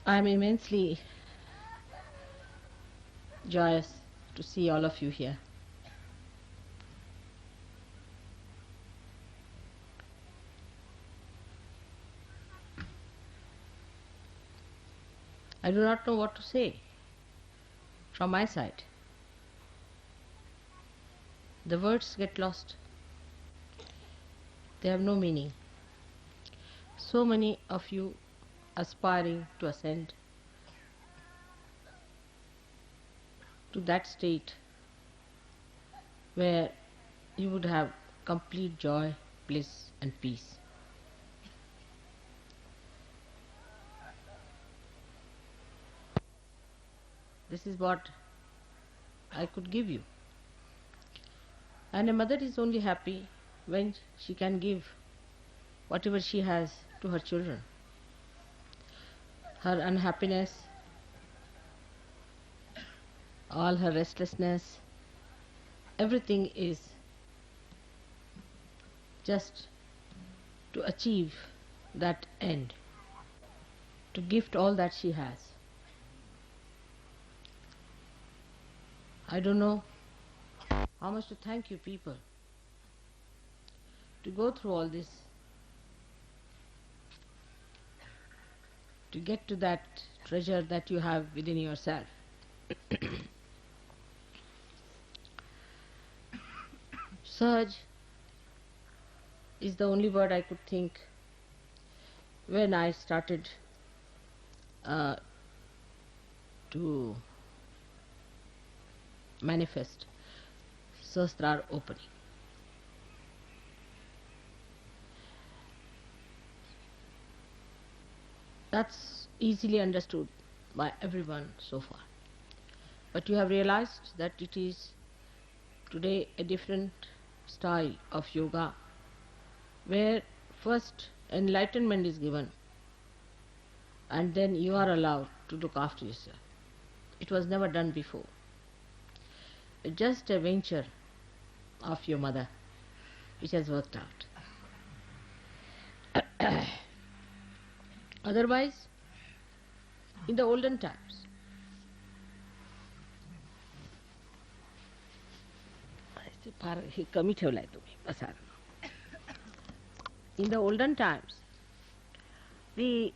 I am immensely joyous to see all of you here. I do not know what to say from my side. The words get lost. They have no meaning. So many of you aspiring to ascend to that state where you would have complete joy, bliss and peace. This is what I could give you. And a mother is only happy when she can give whatever she has to her children. Her unhappiness, all her restlessness, everything is just to achieve that end, to gift all that she has. I don't know how much to thank you people to go through all this, to get to that treasure that you have within yourself. Sahaj is the only word I could think when I started to manifest Sahasrar opening. That's easily understood by everyone so far. But you have realized that it is today a different style of yoga, where first enlightenment is given and then you are allowed to look after yourself. It was never done before. Just a venture of your mother which has worked out. Otherwise, in the olden times, in the olden times, the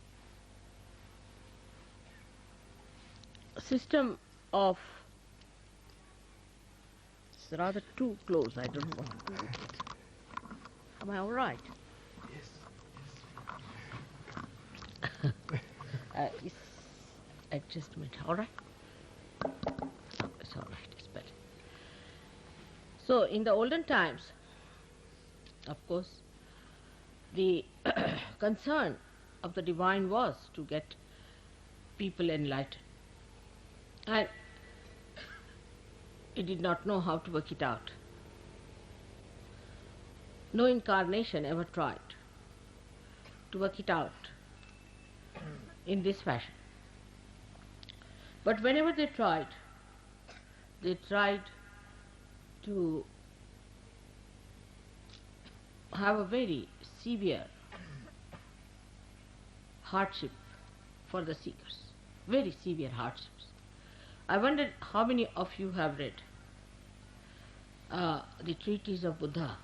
system of, it's rather too close, I don't want to do it. Am I all right? Yes. Adjustment, all right? It's all right, it's better. So, in the olden times, of course, the concern of the divine was to get people enlightened. And he did not know how to work it out. No incarnation ever tried to work it out in this fashion. But whenever they tried to have a very severe hardship for the seekers, very severe hardships. I wondered how many of you have read the treatise of Buddha,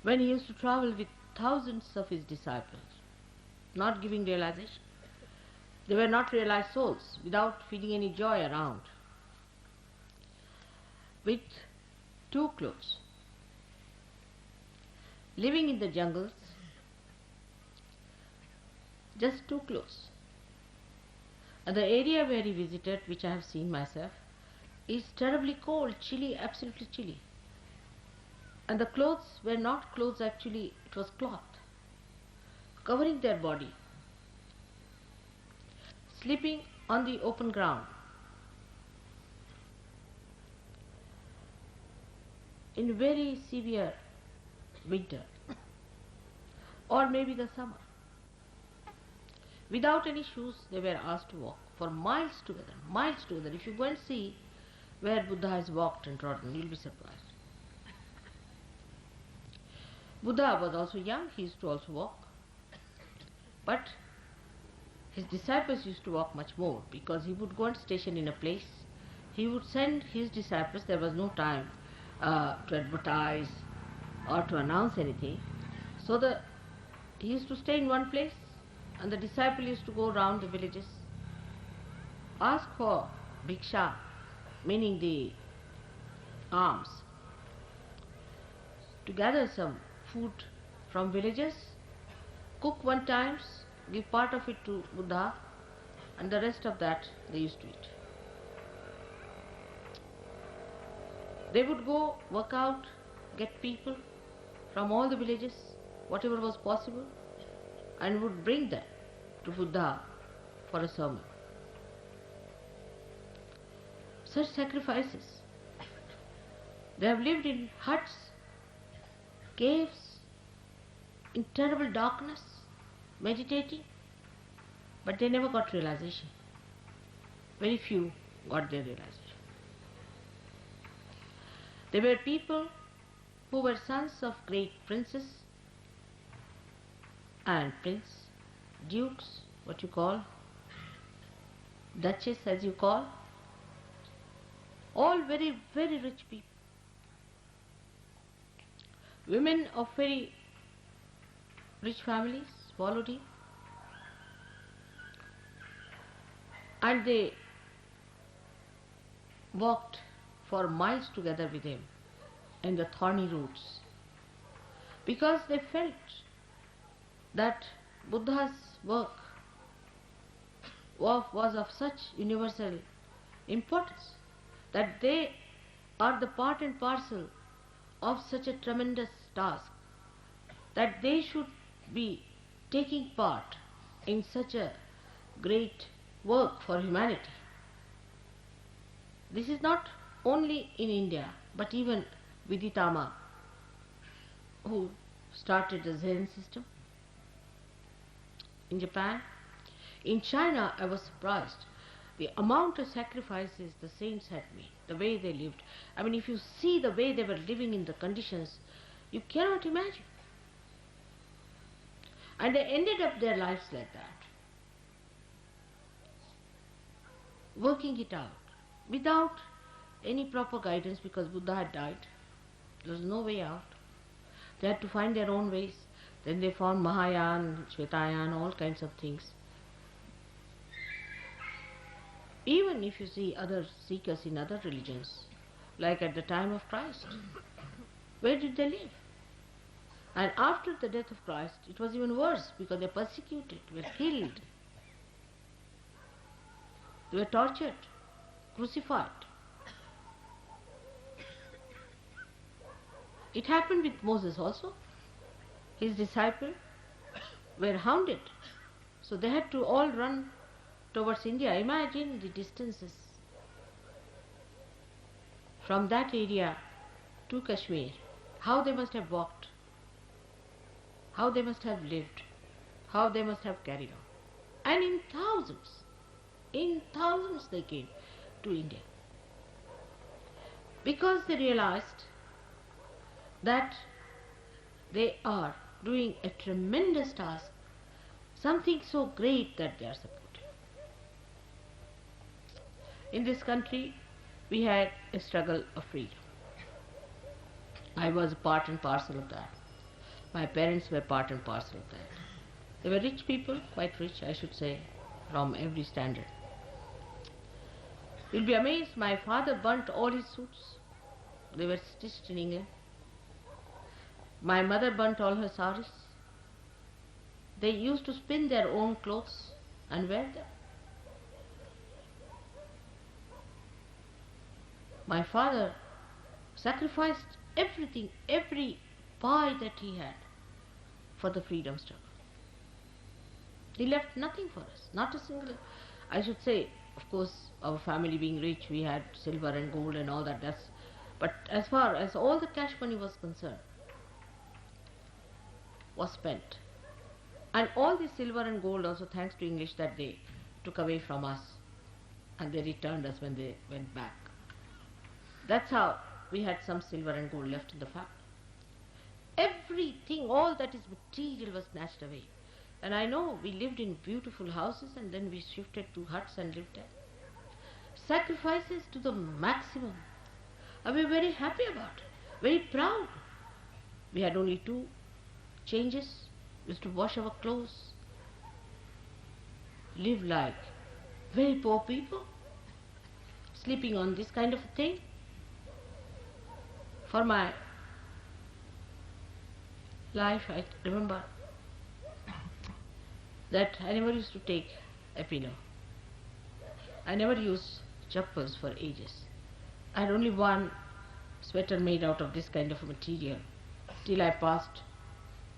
when he used to travel with thousands of his disciples, not giving realization. They were not realized souls, without feeling any joy around, with 2 clothes, living in the jungles, just 2 clothes. And the area where he visited, which I have seen myself, is terribly cold, chilly, absolutely chilly. And the clothes were not clothes actually, it was cloth, covering their body, sleeping on the open ground. In very severe winter, or maybe the summer. Without any shoes, they were asked to walk for miles together, miles together. If you go and see where Buddha has walked and trodden, you'll be surprised. Buddha was also young, he used to also walk. But his disciples used to walk much more, because he would go and station in a place. He would send his disciples. There was no time to advertise or to announce anything. So he used to stay in one place, and the disciple used to go around the villages, ask for bhiksha, meaning the alms, to gather some food from villages, cook one times, give part of it to Buddha, and the rest of that they used to eat. They would go, work out, get people from all the villages, whatever was possible, and would bring them to Buddha for a sermon. Such sacrifices. They have lived in huts, caves, in terrible darkness, meditating, but they never got realization. Very few got their realization. They were people who were sons of great princes and prince, dukes, what you call, duchess as you call, all very, very rich people. Women of very rich families followed him, and they walked for miles together with him in the thorny roads, because they felt that Buddha's work was of such universal importance, that they are the part and parcel of such a tremendous task, that they should be taking part in such a great work for humanity. This is not only in India, but even Viditama, who started the Zen system in Japan. In China, I was surprised the amount of sacrifices the saints had made, the way they lived. I mean, if you see the way they were living in the conditions, you cannot imagine. And they ended up their lives like that, working it out without any proper guidance, because Buddha had died. There was no way out. They had to find their own ways. Then they found Mahayana, Shvetayana, all kinds of things. Even if you see other seekers in other religions, like at the time of Christ, where did they live? And after the death of Christ, it was even worse, because they were persecuted, were killed, they were tortured, crucified. It happened with Moses also. His disciples were hounded, so they had to all run towards India. Imagine the distances from that area to Kashmir, how they must have walked, how they must have lived, how they must have carried on. And in thousands they came to India, because they realized that they are doing a tremendous task, something so great that they are supporting. In this country, we had a struggle of freedom. I was part and parcel of that. My parents were part and parcel of that. They were rich people, quite rich, I should say, from every standard. You'll be amazed, my father burnt all his suits. They were stitched in England. My mother burnt all her saris. They used to spin their own clothes and wear them. My father sacrificed everything, every pie that he had, for the freedom struggle. He left nothing for us, not a single. I should say, of course, our family being rich, we had silver and gold and all that. But as far as all the cash money was concerned, was spent. And all the silver and gold also, thanks to English, that they took away from us, and they returned us when they went back. That's how we had some silver and gold left in the family. Everything, all that is material, was snatched away. And I know we lived in beautiful houses and then we shifted to huts and lived there. Sacrifices to the maximum. And we were very happy about it, very proud. We had only 2 changes. We used to wash our clothes, live like very poor people, sleeping on this kind of a thing. For my life, I remember that I never used to take a pillow. I never used chappals for ages. I had only one sweater made out of this kind of material till I passed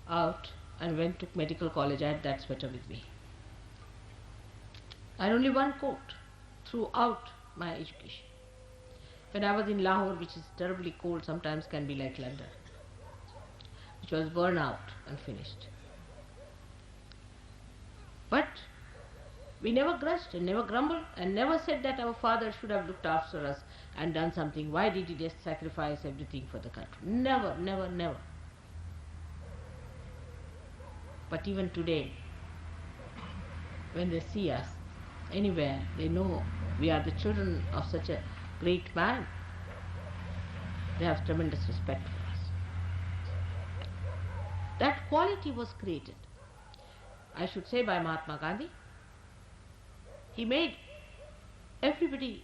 out and went to medical college. I had that sweater with me. I had only one coat throughout my education. When I was in Lahore, which is terribly cold, sometimes can be like London, which was burned out and finished. But we never grudged and never grumbled and never said that our father should have looked after us and done something. Why did he just sacrifice everything for the country? Never, never, never. But even today, when they see us anywhere, they know we are the children of such a great man. They have tremendous respect for us. That quality was created, I should say, by Mahatma Gandhi. He made everybody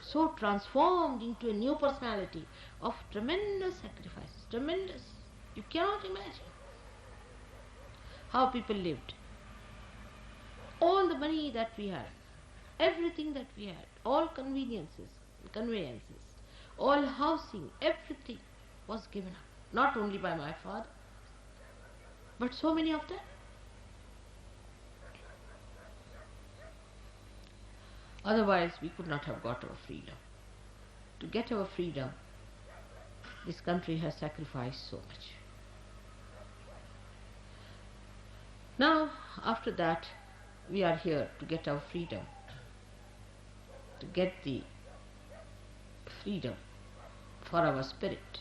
so transformed into a new personality of tremendous sacrifices, tremendous. You cannot imagine how people lived. All the money that we had, everything that we had, all conveniences, conveyances, all housing, everything was given up. Not only by my father, but so many of them. Otherwise, we could not have got our freedom. To get our freedom, this country has sacrificed so much. Now, after that, we are here to get our freedom, to get the freedom for our spirit,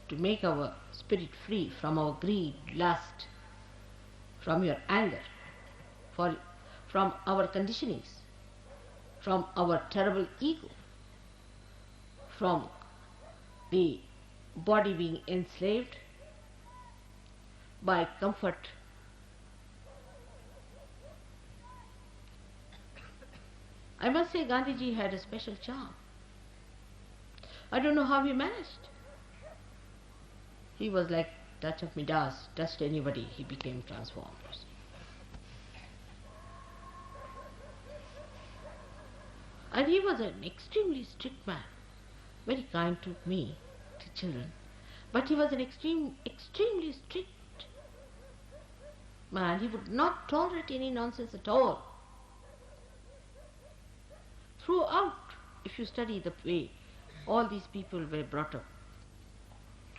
to make our spirit free from our greed, lust, from your anger, from our conditionings, from our terrible ego, from the body being enslaved by comfort. I must say Gandhiji had a special charm. I don't know how he managed. He was like touch of Midas, touched anybody, he became transformed. And he was an extremely strict man, very kind to me, to children. But he was an extremely strict man. He would not tolerate any nonsense at all. Throughout, if you study the way all these people were brought up,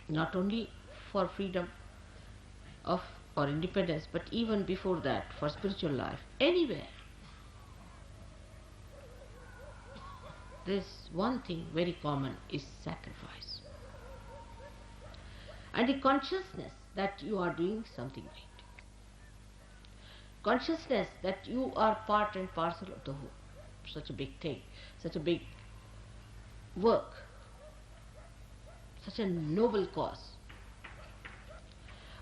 not only for freedom or independence, but even before that, for spiritual life, anywhere, there's one thing very common, is sacrifice. And the consciousness that you are doing something right. Consciousness that you are part and parcel of the whole. Such a big thing, such a big work, such a noble cause.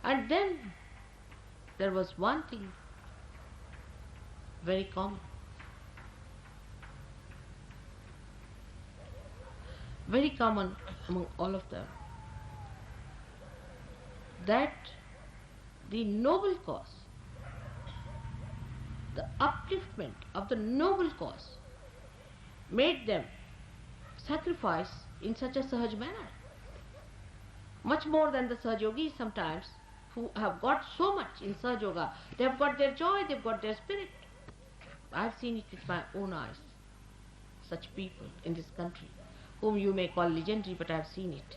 And then there was one thing very common. Very common among all of them, that the noble cause, the upliftment of the noble cause, made them sacrifice in such a Sahaj manner. Much more than the Sahaj Yogis sometimes, who have got so much in Sahaj Yoga. They have got their joy, they have got their spirit. I have seen it with my own eyes. Such people in this country, whom you may call legendary, but I have seen it.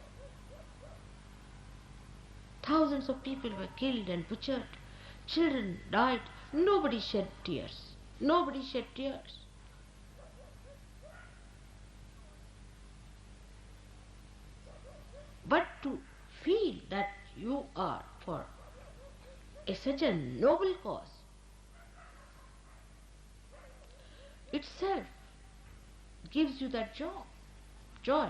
Thousands of people were killed and butchered. Children died. Nobody shed tears. Nobody shed tears. But to feel that you are for such a noble cause, itself gives you that joy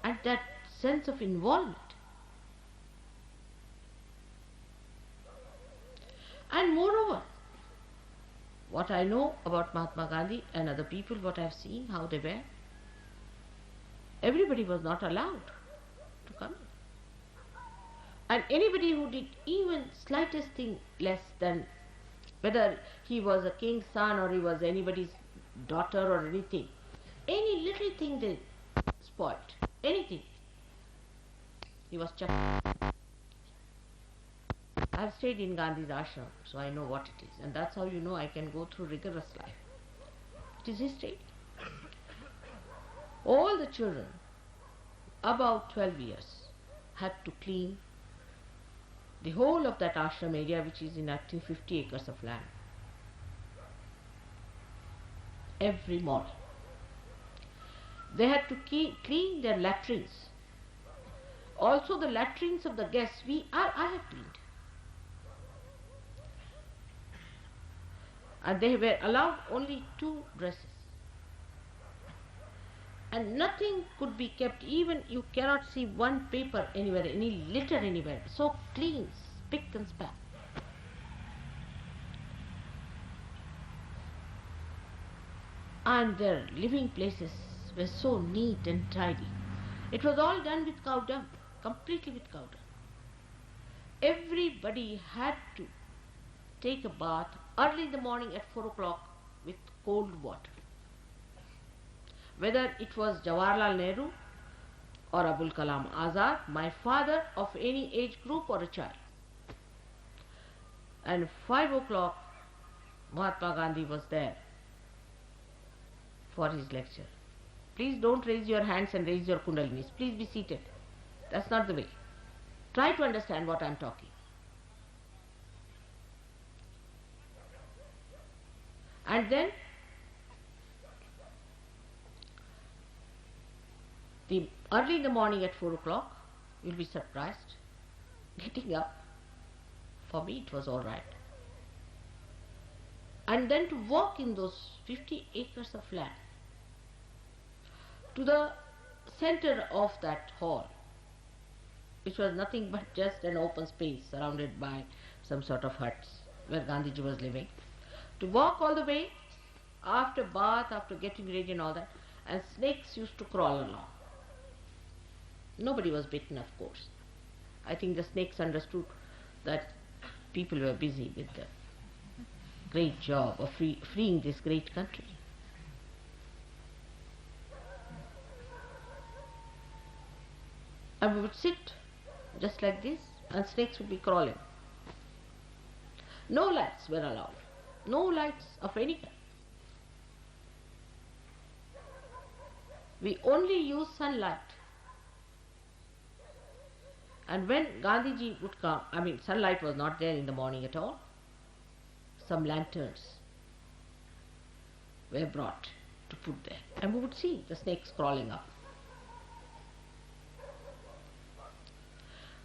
and that sense of involvement. And moreover, what I know about Mahatma Gandhi and other people, what I have seen, how they were, everybody was not allowed to come in. And anybody who did even slightest thing less than, whether he was a king's son or he was anybody's daughter or anything, any little thing they spoiled, anything, he was chucked. I have stayed in Gandhi's ashram, so I know what it is, and that's how you know I can go through rigorous life. It is history. All the children about 12 years had to clean the whole of that ashram area, which is in actually 50 acres of land, every morning. They had to clean their latrines. Also the latrines of the guests, I have cleaned. And they were allowed only 2 dresses. And nothing could be kept, even you cannot see one paper anywhere, any litter anywhere. So clean, spick and span. And their living places were so neat and tidy. It was all done with cow dung, completely with cow dung. Everybody had to take a bath early in the morning at 4 o'clock with cold water. Whether it was Jawaharlal Nehru or Abul Kalam Azad, my father, of any age group or a child. And 5 o'clock, Mahatma Gandhi was there for his lecture. Please don't raise your hands and raise your kundalinis. Please be seated. That's not the way. Try to understand what I am talking. And then early in the morning at 4 o'clock, you'll be surprised. Getting up, for me it was all right. And then to walk in those 50 acres of land to the center of that hall, which was nothing but just an open space surrounded by some sort of huts where Gandhiji was living. To walk all the way, after bath, after getting ready and all that, and snakes used to crawl along. Nobody was bitten, of course. I think the snakes understood that people were busy with the great job of freeing this great country. And we would sit just like this, and snakes would be crawling. No lights were allowed. No lights of any kind. We only use sunlight. And when Gandhiji would come, sunlight was not there in the morning at all. Some lanterns were brought to put there, and we would see the snakes crawling up.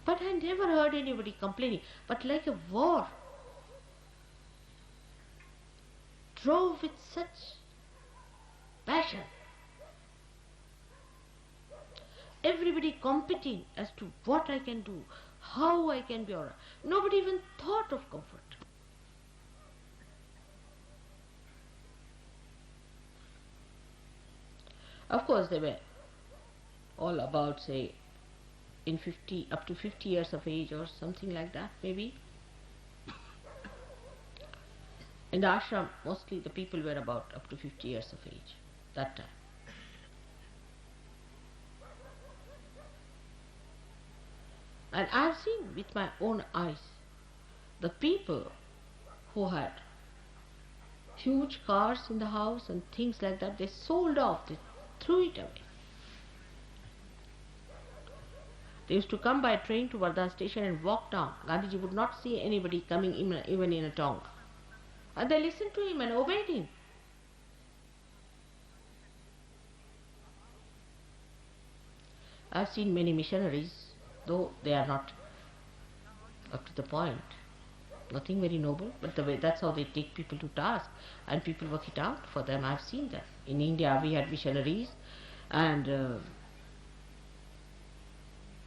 But I never heard anybody complaining. But like a war, drove with such passion. Everybody competing as to what I can do, how I can be alright. Nobody even thought of comfort. Of course, they were all about, say, up to 50 years of age or something like that, maybe. In the ashram, mostly the people were about up to 50 years of age, that time. And I have seen with my own eyes the people who had huge cars in the house and things like that, they sold off, they threw it away. They used to come by train to Wardha station and walk down. Gandhiji would not see anybody coming even in a tonga. And they listened to him and obeyed him. I have seen many missionaries, though they are not up to the point. Nothing very noble, but that's how they take people to task, and people work it out for them. I've seen that. In India we had missionaries and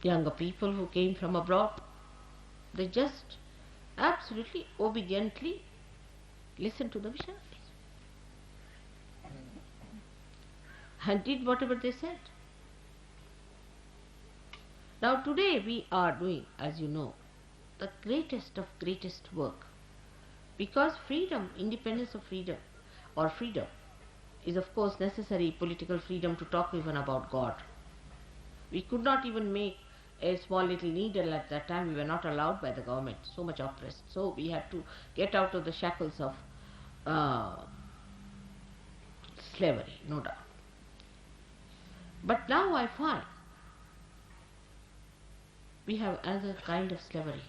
younger people who came from abroad. They just absolutely obediently listened to the missionaries and did whatever they said. Now today we are doing, as you know, the greatest of greatest work, because freedom, independence of freedom, or freedom, is of course necessary, political freedom, to talk even about God. We could not even make a small little needle at that time. We were not allowed by the government, so much oppressed. So we had to get out of the shackles of slavery, no doubt. But now I find we have another kind of slavery,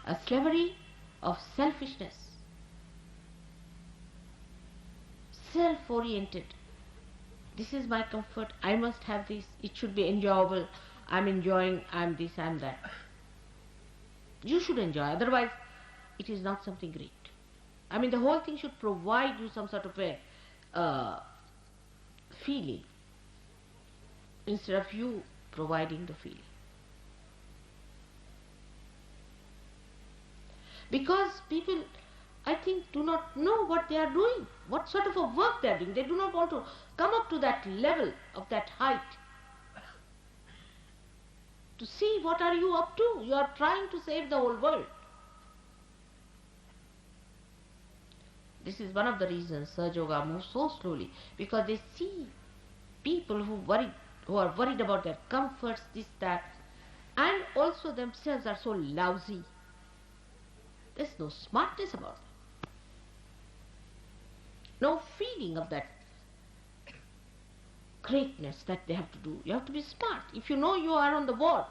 a slavery of selfishness, self-oriented. This is my comfort, I must have this, it should be enjoyable, I'm enjoying, I'm this, I'm that. You should enjoy, otherwise it is not something great. I mean, the whole thing should provide you some sort of a feeling, instead of you providing the feeling. Because people, I think, do not know what they are doing, what sort of a work they are doing. They do not want to come up to that level of that height to see what are you up to. You are trying to save the whole world. This is one of the reasons Sahaj Yoga moves so slowly, because they see people who are worried about their comforts, this, that, and also themselves are so lousy. There's no smartness about them, no feeling of that greatness that they have to do. You have to be smart. If you know you are on the board,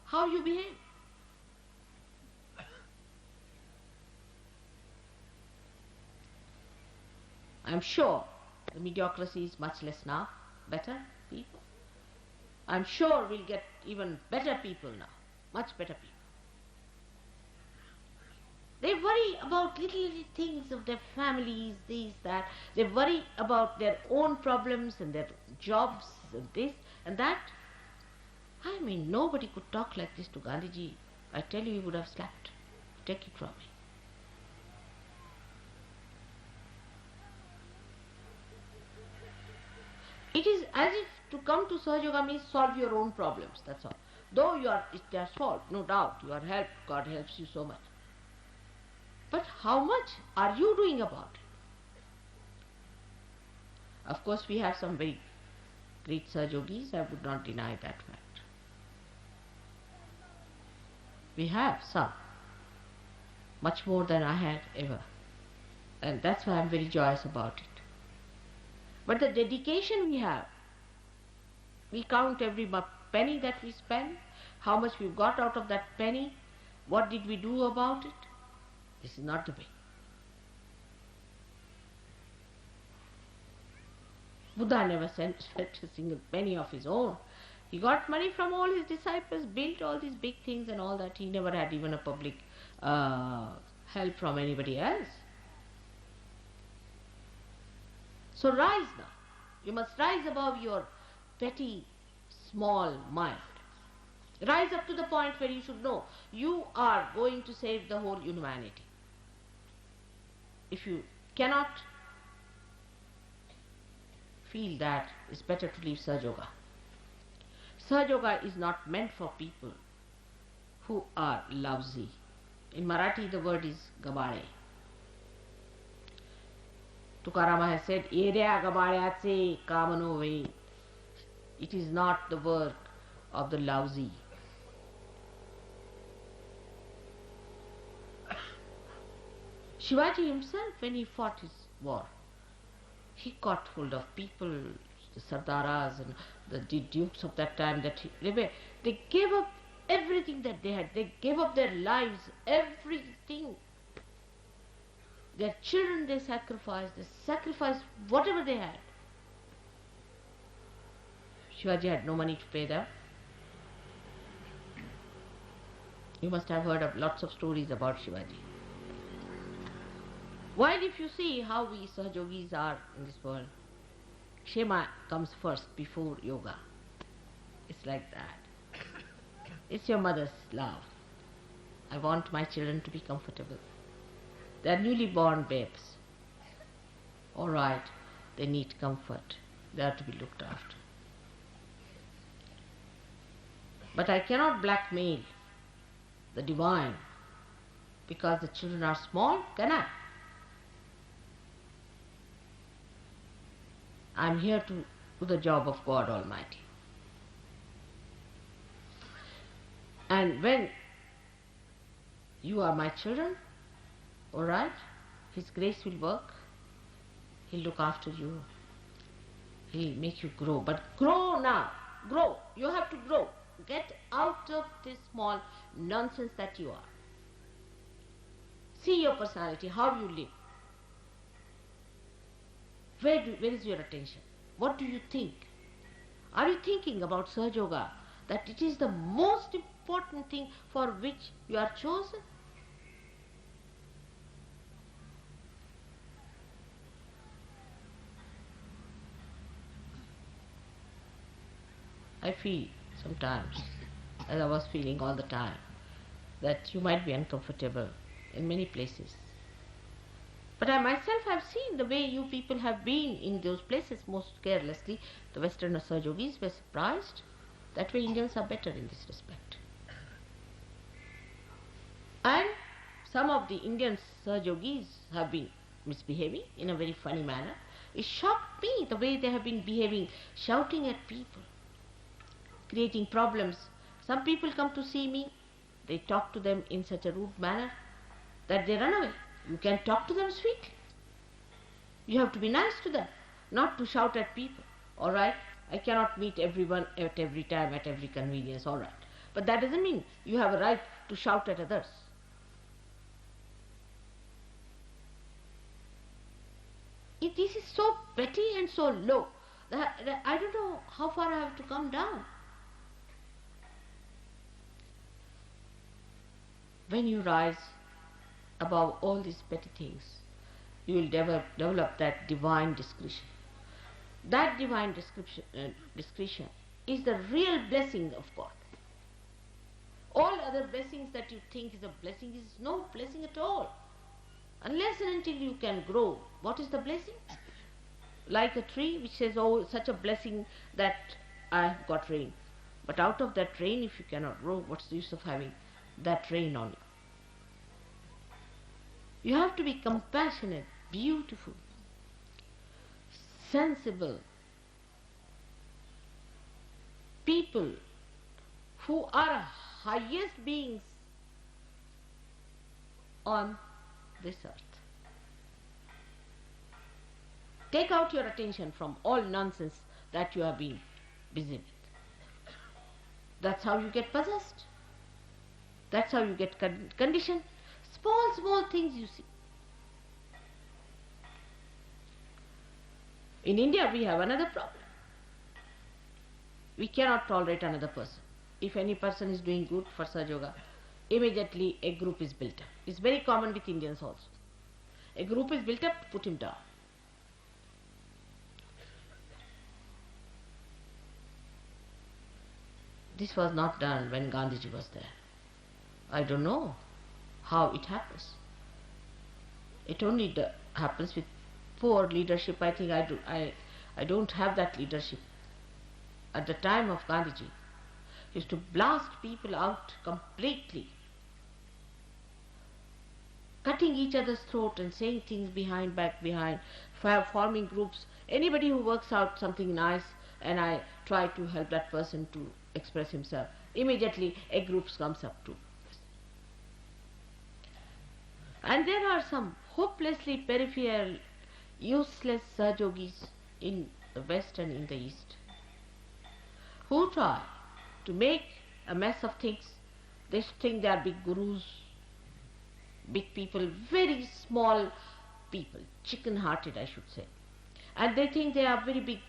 how you behave. I'm sure the mediocrity is much less now, better people. I'm sure we'll get even better people now, much better people. They worry about little things of their families, this, that. They worry about their own problems and their jobs and this and that. I mean, nobody could talk like this to Gandhiji. I tell you, he would have slapped. Take it from me. It is as if to come to Sahaj Yoga means solve your own problems, that's all. Though they are solved, no doubt, you are helped, God helps you so much. But how much are you doing about it? Of course, we have some very great Sahaj Yogis, I would not deny that fact. We have some, much more than I had ever. And that's why I'm very joyous about it. But the dedication we have, we count every penny that we spend, how much we've got out of that penny, what did we do about it? This is not the way. Buddha never spent a single penny of his own. He got money from all his disciples, built all these big things and all that. He never had even a public help from anybody else. So rise now. You must rise above your petty, small mind. Rise up to the point where you should know you are going to save the whole humanity. If you cannot feel that, it's better to leave Sahaj Yoga. Sahaj Yoga is not meant for people who are lousy. In Marathi the word is gabale. Tukarama has said, "Yerya gabalyatse kamano ve." It is not the work of the lousy. Shivaji himself, when he fought his war, he caught hold of people, the Sardaras and the dukes of that time, they gave up everything that they had. They gave up their lives, everything. Their children they sacrificed whatever they had. Shivaji had no money to pay them. You must have heard of lots of stories about Shivaji. While if you see how we Sahajogis are in this world, Kshema comes first before yoga. It's like that. It's your mother's love. I want my children to be comfortable. They are newly born babes. All right, they need comfort. They are to be looked after. But I cannot blackmail the divine because the children are small, can I? I am here to do the job of God Almighty. And when you are my children, all right, His grace will work. He'll look after you. He'll make you grow. But grow now. Grow. You have to grow. Get out of this small nonsense that you are. See your personality, how you live. Where is your attention? What do you think? Are you thinking about Sahaja Yoga, that it is the most important thing for which you are chosen? I feel sometimes, as I was feeling all the time, that you might be uncomfortable in many places. But I myself have seen the way you people have been in those places most carelessly. The Western Sahajogis were surprised. That way Indians are better in this respect. And some of the Indian Sahajogis have been misbehaving in a very funny manner. It shocked me the way they have been behaving, shouting at people, creating problems. Some people come to see me, they talk to them in such a rude manner that they run away. You can talk to them sweetly. You have to be nice to them, not to shout at people. All right, I cannot meet everyone at every time, at every convenience, all right. But that doesn't mean you have a right to shout at others. This is so petty and so low that I don't know how far I have to come down. When you rise above all these petty things, you will develop that divine discretion. That divine discretion is the real blessing of God. All other blessings that you think is a blessing is no blessing at all. Unless and until you can grow, what is the blessing? Like a tree which says, oh, such a blessing that I have got rain. But out of that rain, if you cannot grow, what's the use of having that rain on you? You have to be compassionate, beautiful, sensible people who are highest beings on this earth. Take out your attention from all nonsense that you have been busy with. That's how you get possessed. That's how you get conditioned. Small things you see. In India we have another problem. We cannot tolerate another person. If any person is doing good for Sahaja Yoga, immediately a group is built up. It's very common with Indians also. A group is built up to put him down. This was not done when Gandhiji was there. I don't know how it happens. It only happens with poor leadership. I think I don't have that leadership. At the time of Gandhiji, he used to blast people out completely, cutting each other's throat and saying things back behind, forming groups. Anybody who works out something nice and I try to help that person to express himself, immediately a group comes up too. And there are some hopelessly peripheral, useless Sahajogis in the West and in the East who try to make a mess of things. They think they are big gurus, big people, very small people, chicken-hearted I should say. And they think they are very big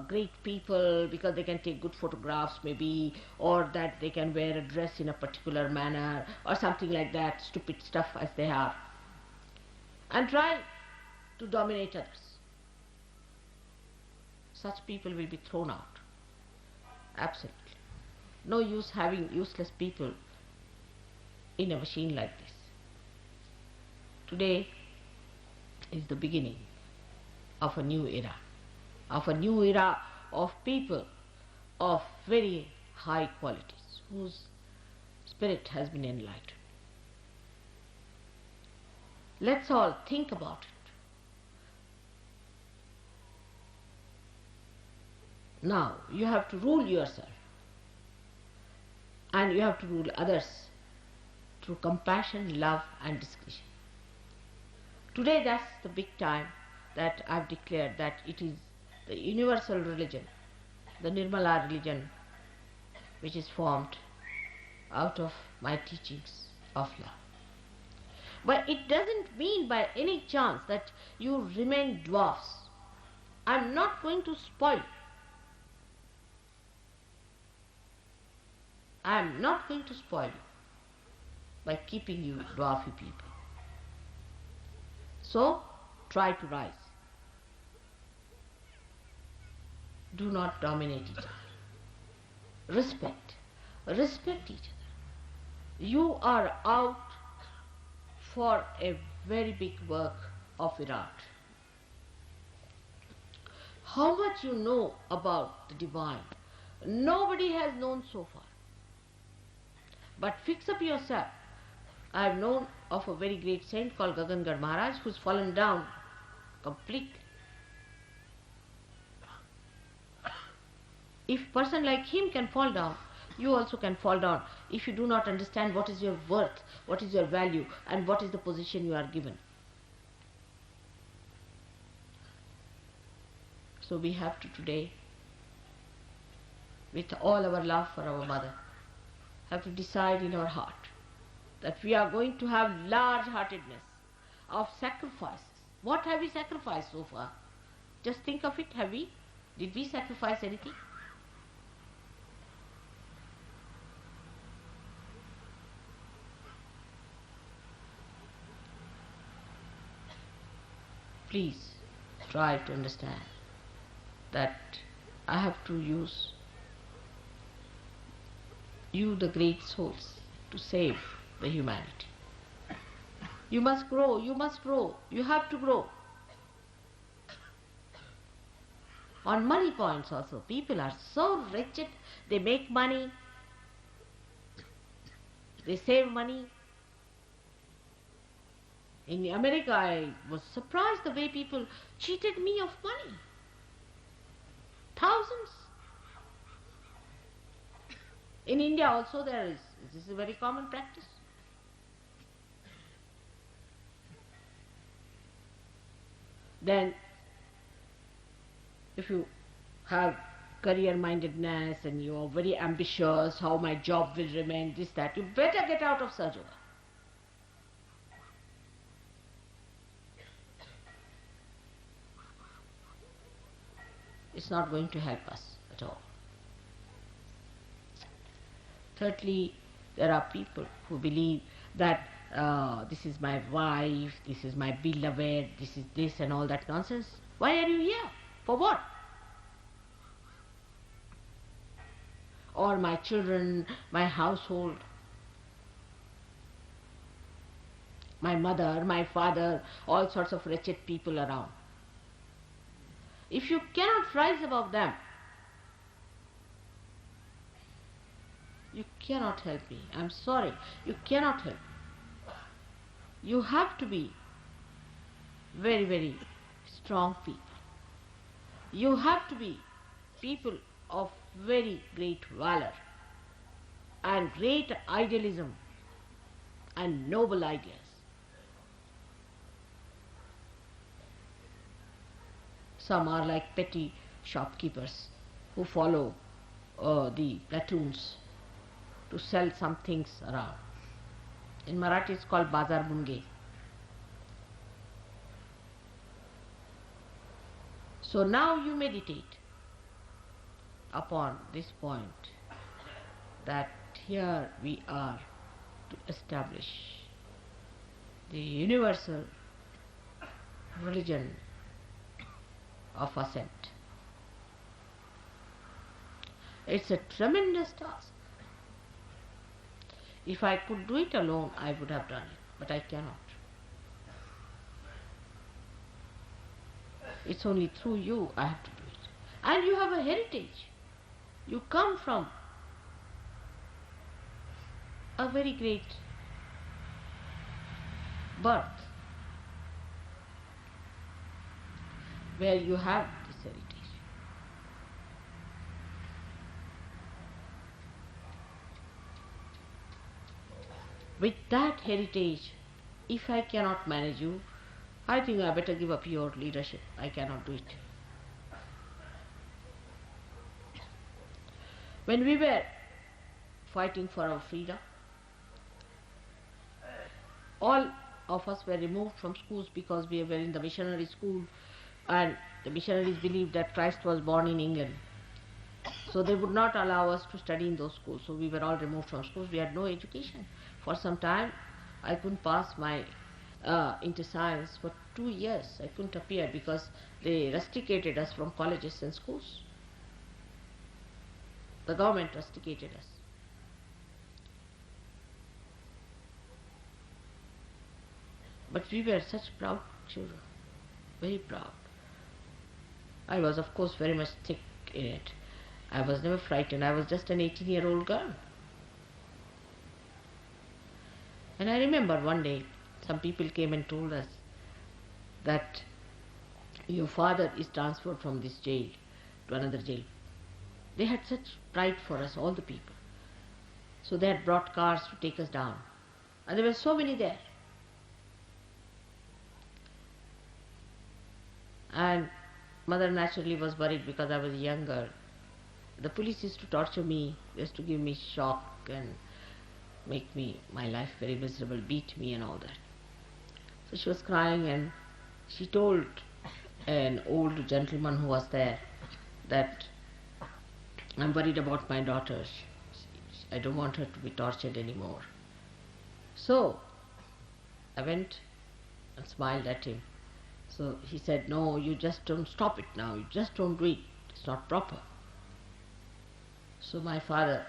great people because they can take good photographs maybe, or that they can wear a dress in a particular manner or something like that, stupid stuff as they are, and try to dominate others. Such people will be thrown out. Absolutely. No use having useless people in a machine like this. Today is the beginning of a new era, of people of very high qualities, whose spirit has been enlightened. Let's all think about it. Now you have to rule yourself, and you have to rule others through compassion, love and discretion. Today that's the big time that I've declared that it is the universal religion, the Nirmala religion, which is formed out of my teachings of love. But it doesn't mean by any chance that you remain dwarfs. I'm not going to spoil. I'm not going to spoil you by keeping you dwarfy people. So, try to rise. Do not dominate each other. Respect each other. You are out for a very big work of Virat. How much you know about the divine, nobody has known so far. But fix up yourself. I have known of a very great saint called Gagangarh Maharaj who's fallen down completely. If a person like him can fall down, you also can fall down if you do not understand what is your worth, what is your value, and what is the position you are given. So we have to today, with all our love for our mother, have to decide in our heart that we are going to have large-heartedness of sacrifices. What have we sacrificed so far? Just think of it, have we? Did we sacrifice anything? Please try to understand that I have to use you, the great souls, to save the humanity. You must grow, you have to grow. On money points also, people are so wretched, they make money, they save money. In America, I was surprised the way people cheated me of money. Thousands. In India also this is a very common practice. Then, if you have career-mindedness and you are very ambitious, how my job will remain, this, that, you better get out of Sahadža. It's not going to help us at all. Thirdly, there are people who believe that this is my wife, this is my beloved, this is this and all that nonsense. Why are you here? For what? Or my children, my household, my mother, my father, all sorts of wretched people around. If you cannot rise above them, you cannot help me. I'm sorry, you cannot help me. You have to be very, very strong people. You have to be people of very great valor and great idealism and noble ideas. Some are like petty shopkeepers who follow the platoons to sell some things around. In Marathi it's called Bazar Bunge. So now you meditate upon this point, that here we are to establish the universal religion of ascent. It's a tremendous task. If I could do it alone, I would have done it, but I cannot. It's only through you I have to do it. And you have a heritage. You come from a very great birth, where you have this heritage. With that heritage, if I cannot manage you, I think I better give up your leadership. I cannot do it. When we were fighting for our freedom, all of us were removed from schools because we were in the missionary school, and the missionaries believed that Christ was born in England. So they would not allow us to study in those schools. So we were all removed from schools. We had no education. For some time, I couldn't pass my into science. For 2 years, I couldn't appear because they rusticated us from colleges and schools. The government rusticated us. But we were such proud children, very proud. I was, of course, very much thick in it. I was never frightened. I was just an 18-year-old girl. And I remember one day, some people came and told us that your father is transferred from this jail to another jail. They had such pride for us, all the people. So they had brought cars to take us down. And there were so many there. And mother naturally was worried because I was younger. The police used to torture me, used to give me shock and make my life very miserable, beat me and all that. So she was crying, and she told an old gentleman who was there that I'm worried about my daughter. I don't want her to be tortured anymore. So I went and smiled at him. So he said, no, you just don't stop it now. You just don't do it. It's not proper. So my father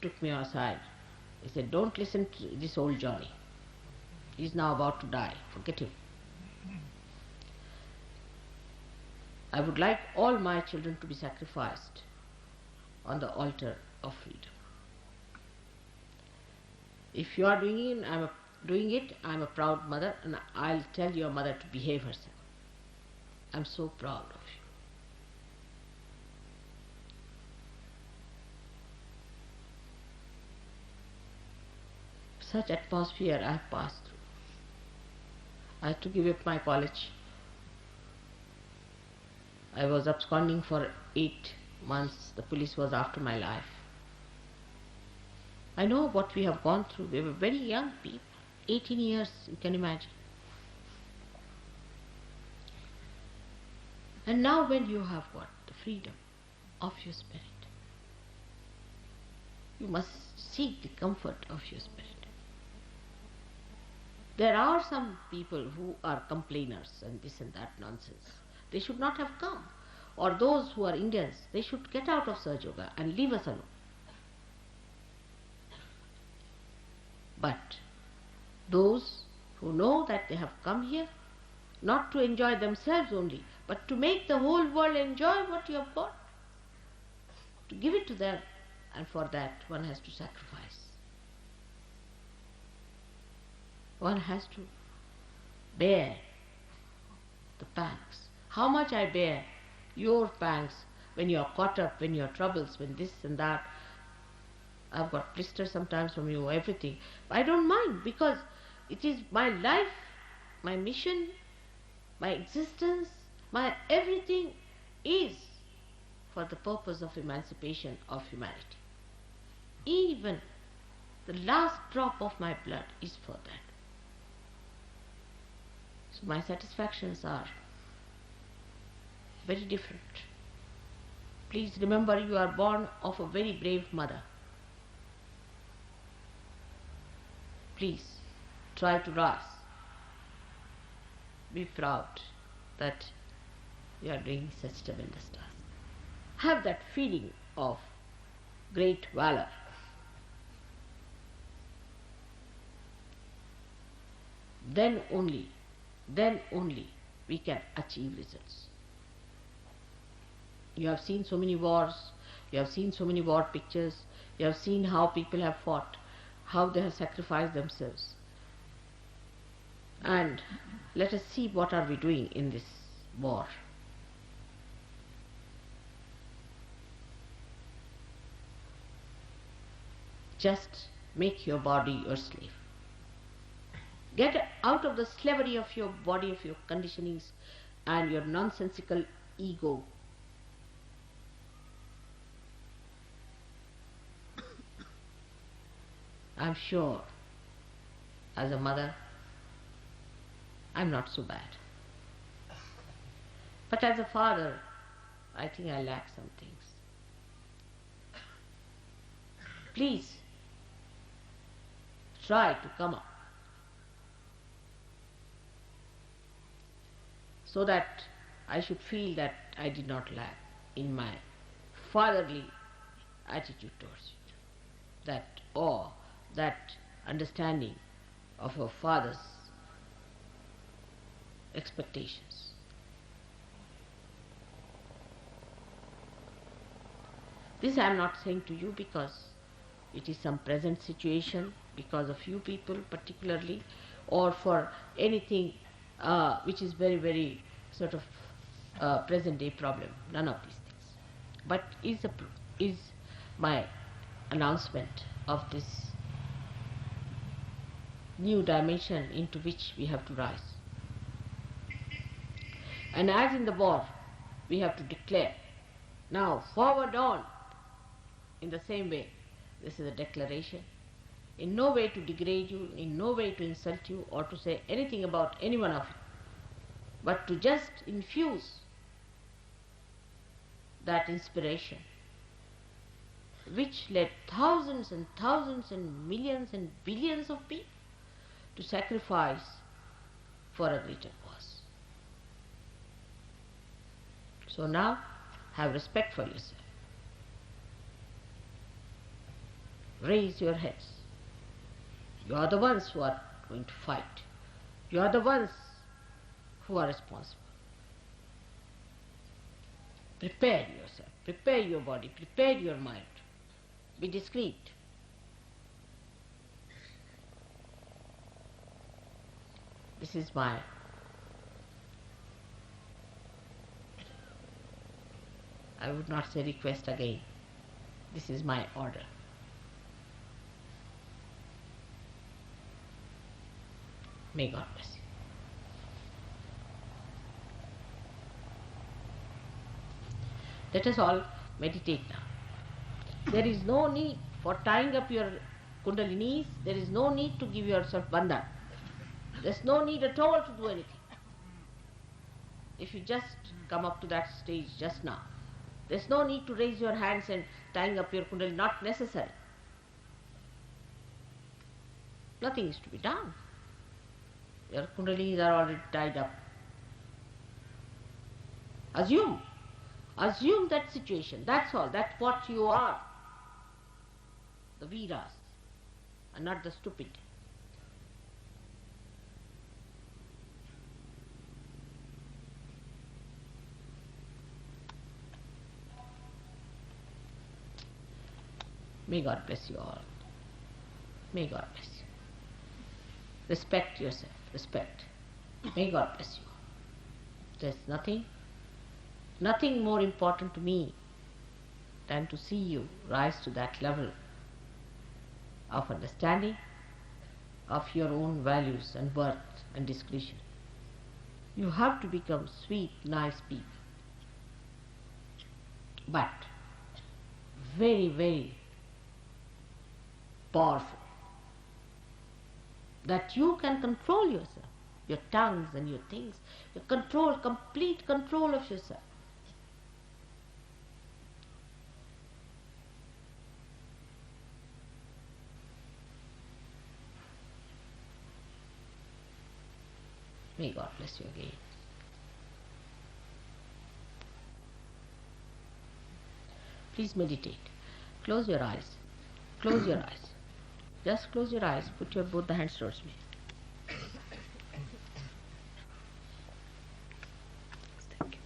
took me aside. He said, don't listen to this old Johnny. He's now about to die. Forget him. I would like all my children to be sacrificed on the altar of freedom. If you are doing it, I'm a proud mother, and I'll tell your mother to behave herself. I'm so proud of you. Such atmosphere I have passed through. I had to give up my college. I was absconding for 8 months. The police was after my life. I know what we have gone through. We were very young people. 18 years, you can imagine. And now when you have got the freedom of your spirit, you must seek the comfort of your spirit. There are some people who are complainers and this and that nonsense. They should not have come. Or those who are Indians, they should get out of Sahadža and leave us alone. But those who know that they have come here, not to enjoy themselves only, but to make the whole world enjoy what you have got, to give it to them, and for that one has to sacrifice. One has to bear the pangs. How much I bear your pangs when you are caught up, when your troubles, when this and that. I've got blisters sometimes from you, everything. I don't mind, because it is my life, my mission, my existence, my everything is for the purpose of emancipation of humanity. Even the last drop of my blood is for that. So my satisfactions are very different. Please remember, you are born of a very brave mother. Please try to rise. Be proud that you are doing such tremendous task. Have that feeling of great valor. Then only we can achieve results. You have seen so many wars, you have seen so many war pictures, you have seen how people have fought, how they have sacrificed themselves. And let us see what are we doing in this war. Just make your body your slave. Get out of the slavery of your body, of your conditionings and your nonsensical ego. I'm sure, as a mother, I'm not so bad. But as a father, I think I lack some things. Please, try to come up, so that I should feel that I did not lack in my fatherly attitude towards you. That awe, that understanding of a father's expectations. This I am not saying to you because it is some present situation, because of you people particularly, or for anything which is very, very sort of present day problem. None of these things. But is my announcement of this new dimension into which we have to rise. And as in the war, we have to declare, now forward on, in the same way. This is a declaration. In no way to degrade you, in no way to insult you or to say anything about any one of you, but to just infuse that inspiration which led thousands and thousands and millions and billions of people to sacrifice for a greater cause. So now, have respect for yourself. Raise your heads. You are the ones who are going to fight. You are the ones who are responsible. Prepare yourself, prepare your body, prepare your mind. Be discreet. This is my I would not say request again. This is my order. May God bless you. Let us all meditate now. There is no need for tying up your kundalinis. There is no need to give yourself bandhan. There is no need at all to do anything. If you just come up to that stage just now, there is no need to raise your hands and tying up your kundalini. Not necessary. Nothing is to be done. Your kundalinis are already tied up. Assume that situation. That's all. That's what you are. The Veeras, and not the stupid. May God bless you all. May God bless you. Respect yourself. Respect. May God bless you. There's nothing more important to me than to see you rise to that level of understanding of your own values and worth and discretion. You have to become sweet, nice people, but very, very powerful, that you can control yourself, your tongues and your things, complete control of yourself. May God bless you again. Please meditate. Close your eyes. Close your eyes. Just close your eyes. Put your both the hands towards me. Thank you.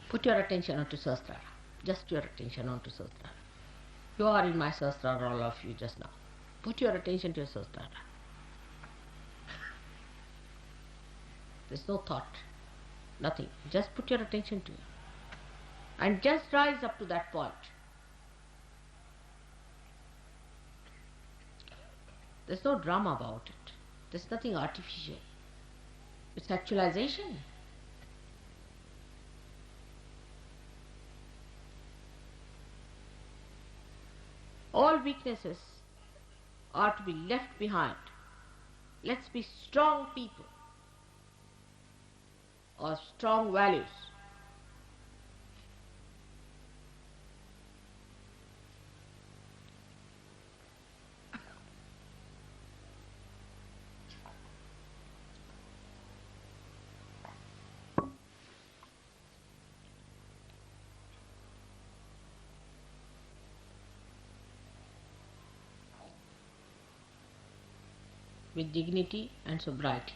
Put your attention onto Sahasrara. Just your attention onto Sahasrara. You are in my Sahasrara, all of you just now. Put your attention to your Sahasrara. There's no thought. Nothing. Just put your attention to it. And just rise up to that point. There's no drama about it. There's nothing artificial. It's actualization. All weaknesses are to be left behind. Let's be strong people or strong values. With dignity and sobriety.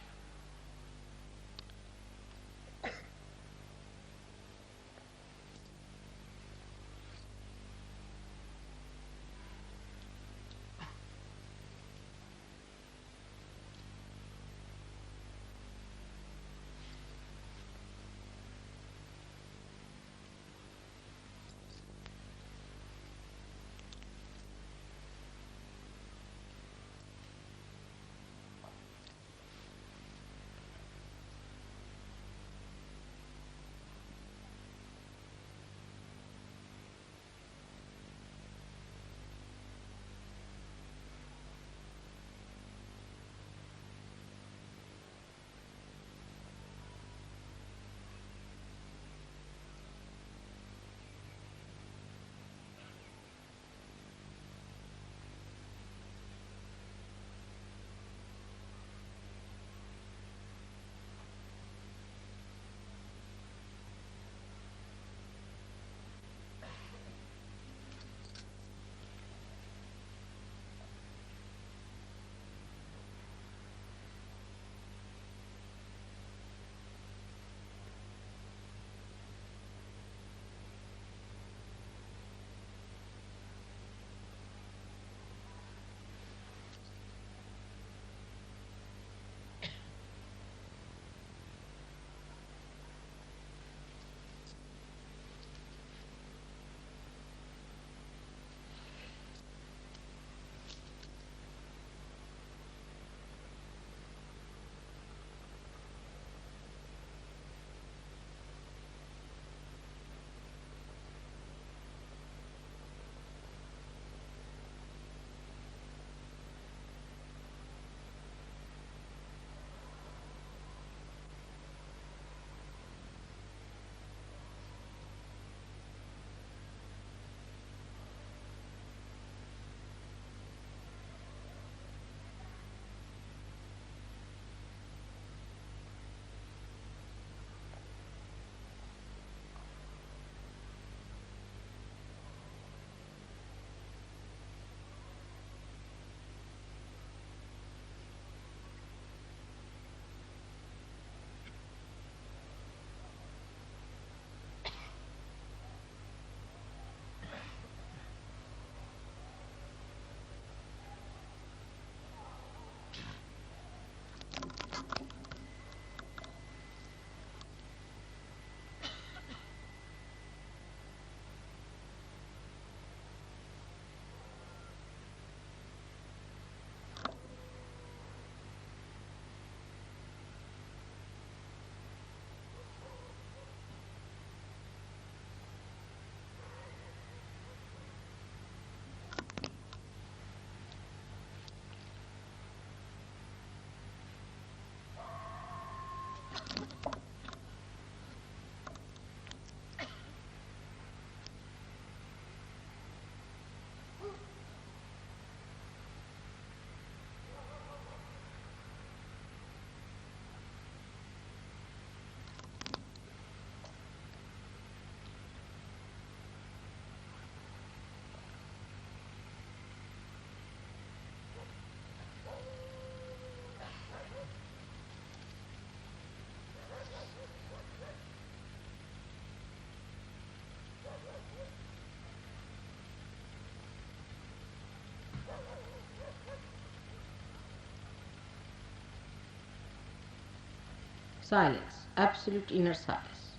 silence, absolute inner silence.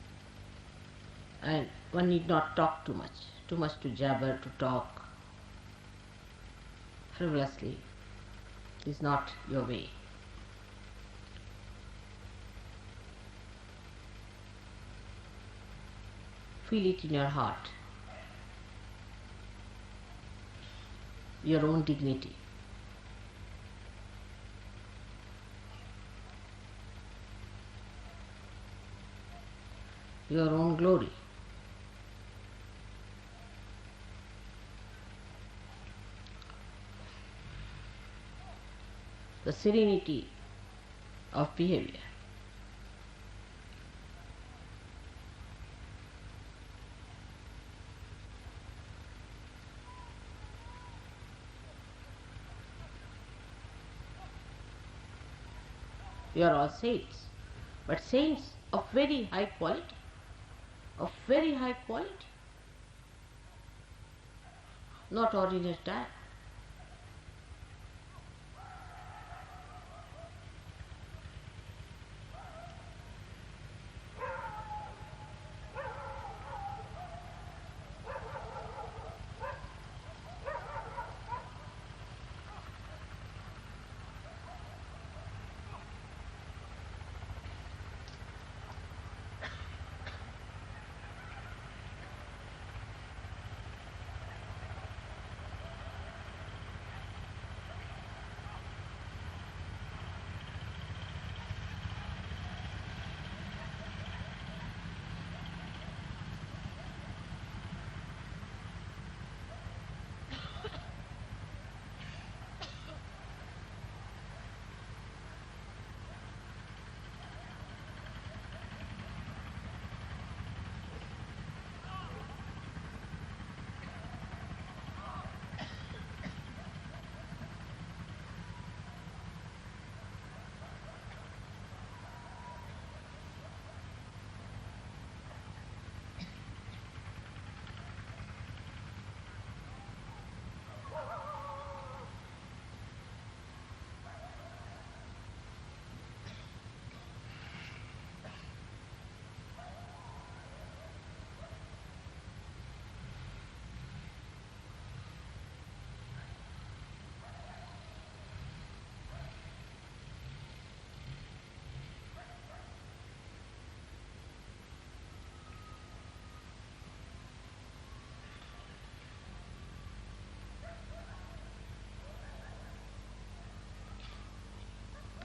And one need not talk too much to jabber, to talk frivolously is not your way. Feel it in your heart, your own dignity. Your own glory. The serenity of behavior. We are all saints, but saints of very high quality, not ordinary type.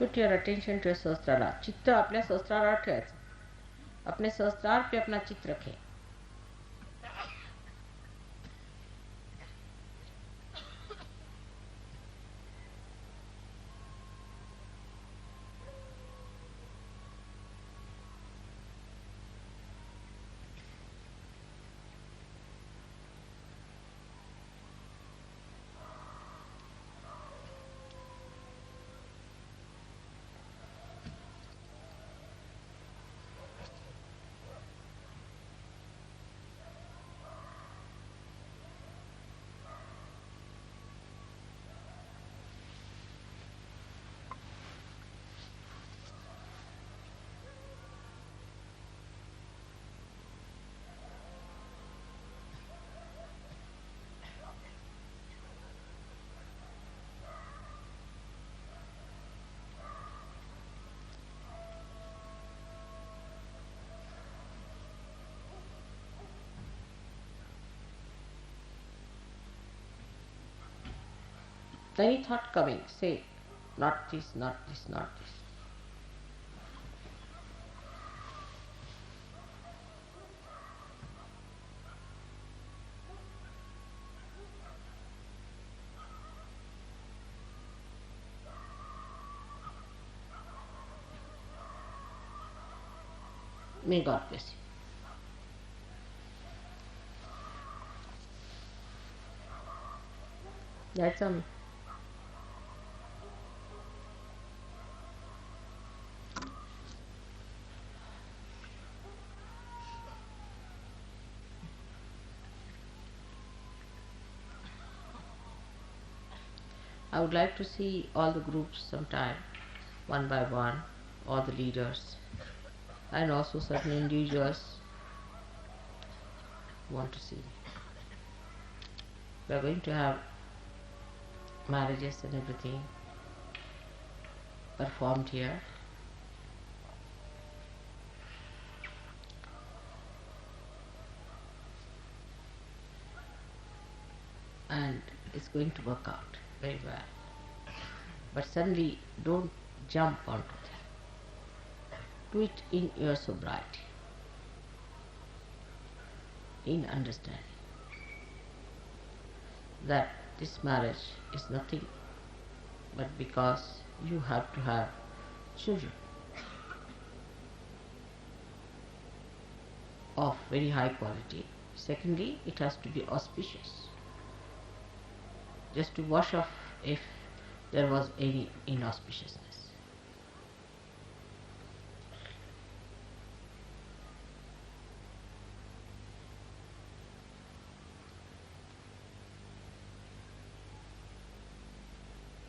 Put your attention to your सहस्त्रार. चित्त अपने सहस्त्रार ठेवायचं. अपने सहस्त्रार पे अपना चित्त रखें. Any thought coming, say, not this, not this, not this. May God bless you. That's I would like to see all the groups sometime, one by one, all the leaders. and also certain individuals want to see me. We are going to have marriages and everything performed here. And it's going to work out very well. But suddenly don't jump onto that. Do it in your sobriety, in understanding that this marriage is nothing but because you have to have children of very high quality. Secondly, it has to be auspicious, just to wash off if there was any inauspiciousness.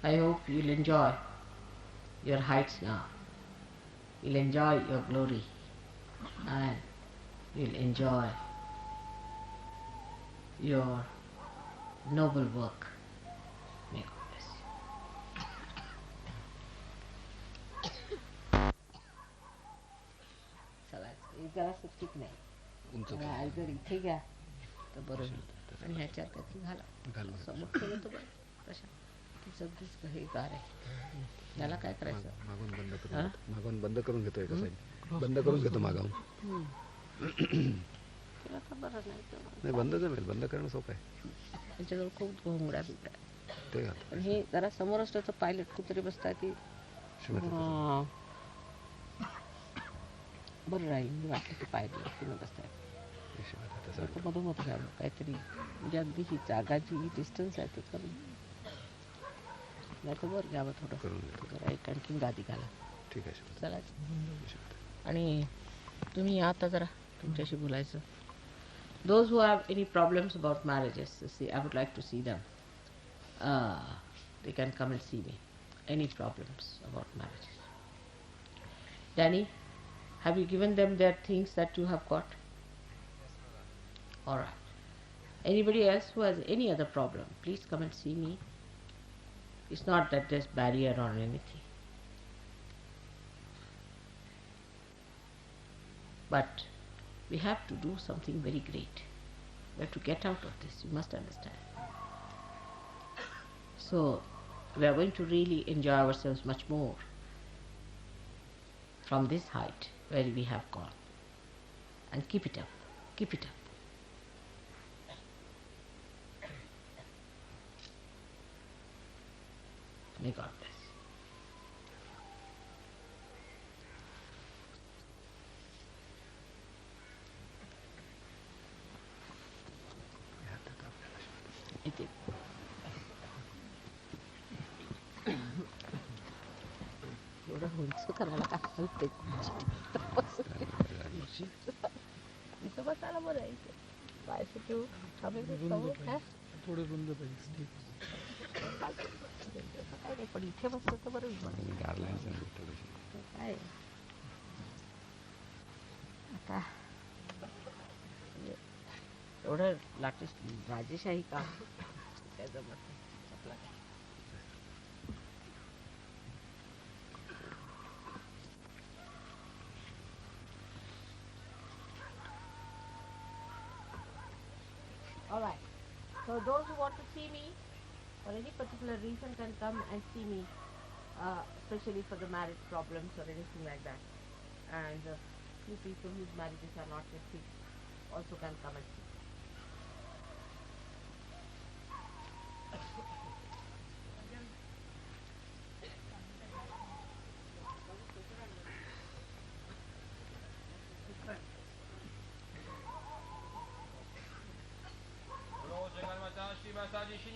I hope you'll enjoy your heights now. You'll enjoy your glory and you'll enjoy your noble work. May God bless you. चला जरासं ठीक नाही. जरा जर इथे घ्या तर बरं होईल. आणि ह्याच्यात त्याची घाला. समोर ठेवलं तर बरं. तशा ती सगळीच हे गार आहे. याला काय करायचं? मागून बंद करून घेतोय का साहेब? बंद करून घेतो मागावून. तिला तर बरं नाही बंद जमेल. बंद करणं सोपं आहे. त्यांच्याजवळ खूप घोंगड्या बिगड्या ते पण हे जरा समोर असलं तर पायलट कुठतरी बसतात ती बरं राहील. मी वाटलं की पायलट तिनं बसतात मधोमध काहीतरी म्हणजे अगदी ही जागा जी डिस्टन्स आहे ते करून नाही तर वर घ्यावं थोडं जरा एक आणखीन गादी घाला. ठीक आहे चला. आणि तुम्ही आता जरा तुमच्याशी बोलायचं. Those who have any problems about marriages, see, I would like to see them. They can come and see me. Any problems about marriages? Danny, have you given them their things that you have got? All right. Anybody else who has any other problem, please come and see me. It's not that there's barrier or anything. But we have to do something very great. We have to get out of this, you must understand. So, we are going to really enjoy ourselves much more from this height where we have gone. And keep it up, keep it up. May God bless. इथे एवढं उंच करायला काय हलते इथं बसायला बरं आहे. इथे पाय सुटू थोडं रुंद पाहिजे काय नाही पण इथे बसलं तर बरं काय आता एवढं लाटेश राजेशाही का काय जमत आपला. All right. So those who want to see me for any particular reason can come and see me, especially for the marriage problems or anything like that. And few people whose marriages are not yet fixed also can come and see. Mataji, Shri,